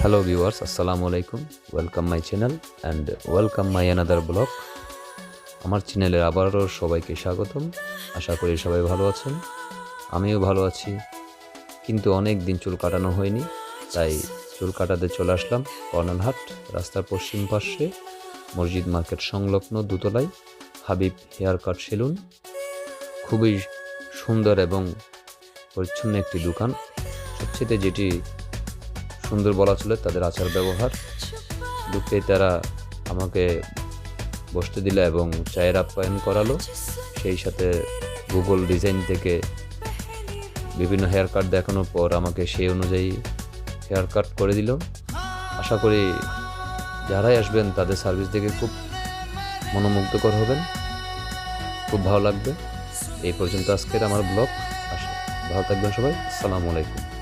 Hello viewers, Assalamu alaikum. Welcome my channel and welcome my another blog. আমার চ্যানেলে আবারও সবাইকে স্বাগতম। আশা করি সবাই ভালো আছেন। আমিও ভালো আছি, কিন্তু অনেক দিন চুল কাটানো হয়নি, তাই চুল কাটাতে চলে আসলাম কর্নারহাট রাস্তার পশ্চিম পাশে মসজিদ মার্কেট সংলগ্ন দোতলায় হাবিব হেয়ার কাট সেলুন। খুবই সুন্দর এবং পরিচ্ছন্ন একটি দোকান। সবচেয়ে যেটি সুন্দর বলা চলে তাদের আচার ব্যবহার। ঢুকতেই তারা আমাকে বসতে দিল এবং চায়ের আপ্যায়ন করালো, সেই সাথে গুগল ডিজাইন থেকে বিভিন্ন হেয়ার কাট দেখানোর পর আমাকে সেই অনুযায়ী হেয়ার কাট করে দিল। আশা করি যারাই আসবেন তাদের সার্ভিস দেখে খুব মনোমুগ্ধকর হবেন, খুব ভালো লাগবে। এই পর্যন্ত আজকের আমার ব্লগ। ভালো থাকবেন সবাই। আসসালামু আলাইকুম।